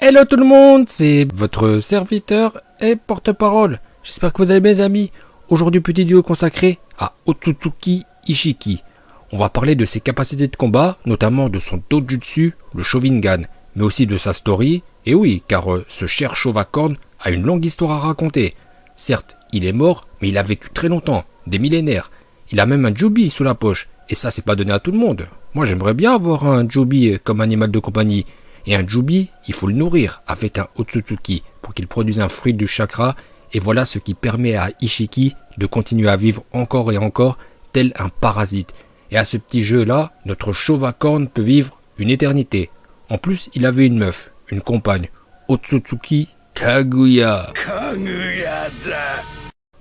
Hello tout le monde, c'est votre serviteur et porte-parole. J'espère que vous allez bien les amis. Aujourd'hui petit vidéo consacré à Otsutsuki Ishiki. On va parler de ses capacités de combat, notamment de son dojutsu, le Sharingan, mais aussi de sa story. Et oui, car ce cher chauve à cornes a une longue histoire à raconter. Certes, il est mort, mais il a vécu très longtemps, des millénaires. Il a même un Jubi sous la poche, et ça c'est pas donné à tout le monde. Moi j'aimerais bien avoir un Jubi comme animal de compagnie. Et un Jubi, il faut le nourrir avec un Otsutsuki pour qu'il produise un fruit du chakra. Et voilà ce qui permet à Ishiki de continuer à vivre encore et encore, tel un parasite. Et à ce petit jeu-là, notre chauve à cornes peut vivre une éternité. En plus, il avait une meuf, une compagne, Otsutsuki Kaguya.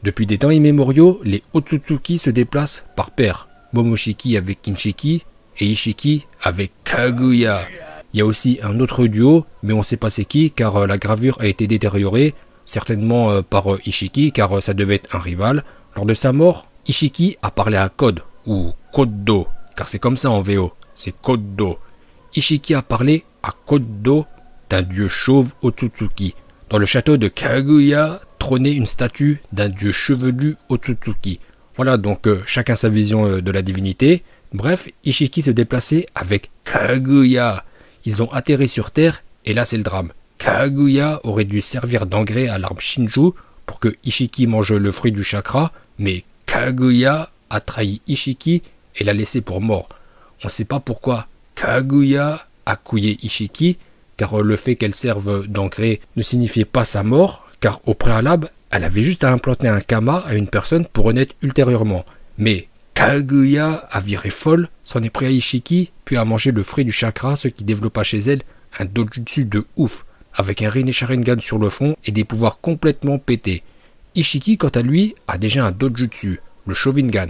Depuis des temps immémoriaux, les Otsutsuki se déplacent par paire. Momoshiki avec Kinshiki et Ishiki avec Kaguya. Il y a aussi un autre duo, mais on ne sait pas c'est qui, car la gravure a été détériorée, certainement par Ishiki, car ça devait être un rival. Lors de sa mort, Ishiki a parlé à Code, ou Kodo, car c'est comme ça en VO, c'est Kodo. Ishiki a parlé à Kodo d'un dieu chauve Otsutsuki. Dans le château de Kaguya trônait une statue d'un dieu chevelu Otsutsuki. Voilà donc chacun sa vision de la divinité. Bref, Ishiki se déplaçait avec Kaguya. Ils ont atterri sur Terre et là c'est le drame. Kaguya aurait dû servir d'engrais à l'arbre Shinju pour que Ishiki mange le fruit du chakra, mais Kaguya a trahi Ishiki et l'a laissé pour mort. On ne sait pas pourquoi Kaguya a couillé Ishiki, car le fait qu'elle serve d'engrais ne signifiait pas sa mort, car au préalable, elle avait juste à implanter un kama à une personne pour renaître ultérieurement. Mais Kaguya a viré folle, s'en est pris à Ishiki, puis a mangé le fruit du chakra, ce qui développa chez elle un dojutsu de ouf, avec un Rinne Sharingan sur le front et des pouvoirs complètement pétés. Ishiki, quant à lui, a déjà un dojutsu, le Sharingan.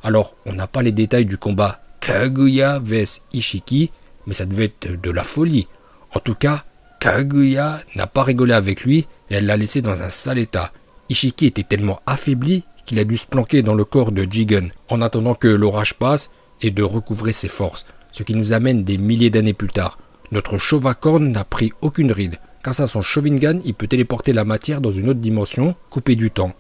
Alors, on n'a pas les détails du combat Kaguya vs Ishiki, mais ça devait être de la folie. En tout cas, Kaguya n'a pas rigolé avec lui et elle l'a laissé dans un sale état. Ishiki était tellement affaibli qu'il a dû se planquer dans le corps de Jigen en attendant que l'orage passe et de recouvrer ses forces, ce qui nous amène des milliers d'années plus tard. Notre chauve à cornes n'a pris aucune ride, grâce à son Sharingan, il peut téléporter la matière dans une autre dimension, couper du temps.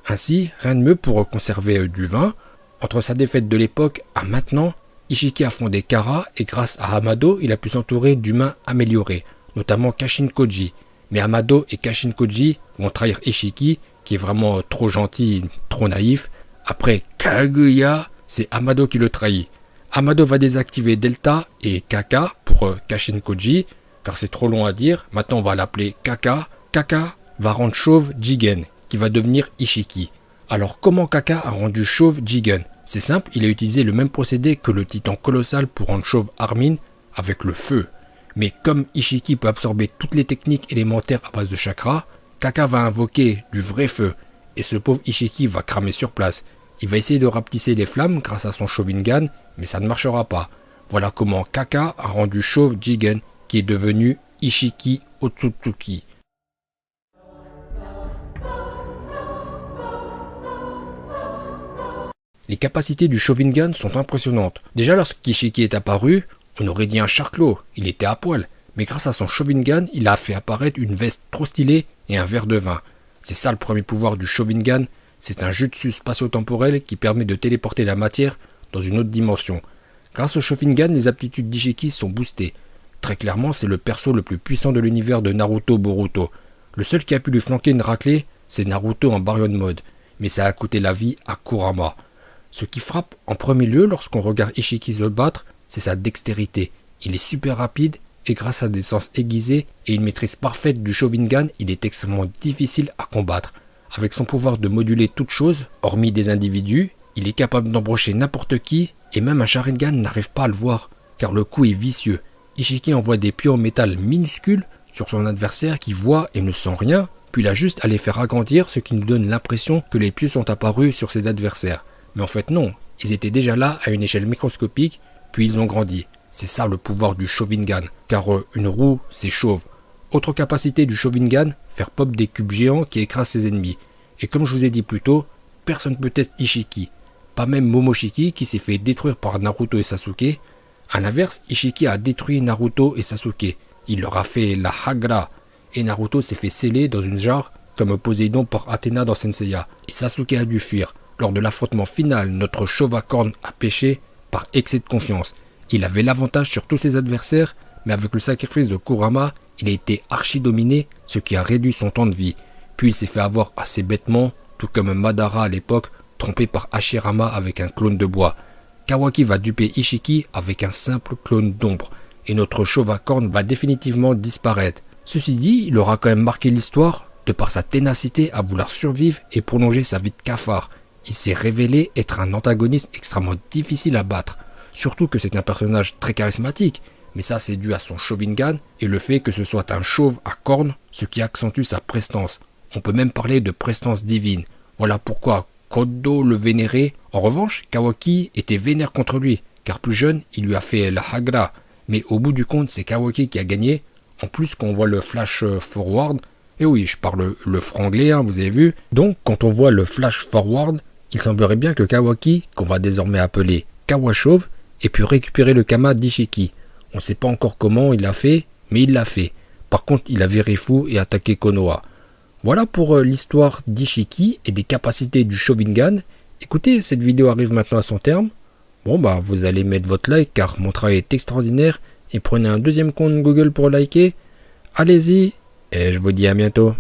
Ainsi, rien de mieux pour conserver du vin. Entre sa défaite de l'époque à maintenant, Ishiki a fondé Kara et grâce à Amado, il a pu s'entourer d'humains améliorés, notamment Kashin Koji. Mais Amado et Kashin Koji vont trahir Ishiki, qui est vraiment trop gentil, trop naïf. Après Kaguya, c'est Amado qui le trahit. Amado va désactiver Delta et Kaka pour Kashin Koji, car c'est trop long à dire. Maintenant on va l'appeler Kaka. Kaka va rendre chauve Jigen, qui va devenir Ishiki. Alors comment Kaka a rendu chauve Jigen? C'est simple, il a utilisé le même procédé que le titan colossal pour rendre chauve Armin avec le feu. Mais comme Ishiki peut absorber toutes les techniques élémentaires à base de chakra, Kaka va invoquer du vrai feu, et ce pauvre Ishiki va cramer sur place. Il va essayer de rapetisser les flammes grâce à son Sharingan, mais ça ne marchera pas. Voilà comment Kaka a rendu chauve Jigen, qui est devenu Ishiki Otsutsuki. Les capacités du Sharingan sont impressionnantes. Déjà lorsqu'Ishiki est apparu, on aurait dit un charclos, il était à poil. Mais grâce à son Sharingan, il a fait apparaître une veste trop stylée et un verre de vin. C'est ça le premier pouvoir du Sharingan, c'est un jutsu spatio-temporel qui permet de téléporter la matière dans une autre dimension. Grâce au Sharingan, les aptitudes d'Ishiki sont boostées. Très clairement, c'est le perso le plus puissant de l'univers de Naruto Boruto. Le seul qui a pu lui flanquer une raclée, c'est Naruto en Baryon Mode, mais ça a coûté la vie à Kurama. Ce qui frappe en premier lieu lorsqu'on regarde Ishiki se battre, c'est sa dextérité. Il est super rapide, et grâce à des sens aiguisés et une maîtrise parfaite du Sharingan, il est extrêmement difficile à combattre. Avec son pouvoir de moduler toute chose, hormis des individus, il est capable d'embrocher n'importe qui, et même un Sharingan n'arrive pas à le voir, car le coup est vicieux. Ishiki envoie des pieux en métal minuscules sur son adversaire qui voit et ne sent rien, puis il a juste à les faire agrandir, ce qui nous donne l'impression que les pieux sont apparus sur ses adversaires. Mais en fait non, ils étaient déjà là à une échelle microscopique, puis ils ont grandi. C'est ça le pouvoir du Sharingan, car une roue, c'est chauve. Autre capacité du Sharingan, faire pop des cubes géants qui écrasent ses ennemis. Et comme je vous ai dit plus tôt, personne peut être Ishiki. Pas même Momoshiki qui s'est fait détruire par Naruto et Sasuke. A l'inverse, Ishiki a détruit Naruto et Sasuke. il leur a fait la Hagura. Et Naruto s'est fait sceller dans une jarre comme Poséidon par Athéna dans Senseiya. Et Sasuke a dû fuir. Lors de l'affrontement final, notre chauve à cornes a péché par excès de confiance. Il avait l'avantage sur tous ses adversaires, mais avec le sacrifice de Kurama, il a été archi-dominé, ce qui a réduit son temps de vie. Puis il s'est fait avoir assez bêtement, tout comme Madara à l'époque, trompé par Hashirama avec un clone de bois. Kawaki va duper Ishiki avec un simple clone d'ombre, et notre chauve à cornes va définitivement disparaître. Ceci dit, il aura quand même marqué l'histoire, de par sa ténacité à vouloir survivre et prolonger sa vie de cafard. Il s'est révélé être un antagoniste extrêmement difficile à battre, surtout que c'est un personnage très charismatique, mais ça c'est dû à son Sharingan et le fait que ce soit un chauve à cornes, ce qui accentue sa prestance. On peut même parler de prestance divine. Voilà pourquoi Kodo le vénérait. En revanche, Kawaki était vénère contre lui, car plus jeune, il lui a fait la Hagura. Mais au bout du compte, c'est Kawaki qui a gagné. En plus, quand on voit le flash forward, et oui, je parle le franglais, vous avez vu. Donc, quand on voit le flash forward, il semblerait bien que Kawaki, qu'on va désormais appeler Kawachauve, ait pu récupérer le Kama d'Ishiki. On ne sait pas encore comment il l'a fait, mais il l'a fait. Par contre, il a viré fou et attaqué Konoha. Voilà pour l'histoire d'Ishiki et des capacités du Sharingan. Écoutez, cette vidéo arrive maintenant à son terme. Bon bah, vous allez mettre votre like car mon travail est extraordinaire. Et prenez un deuxième compte Google pour liker. Allez-y, et je vous dis à bientôt.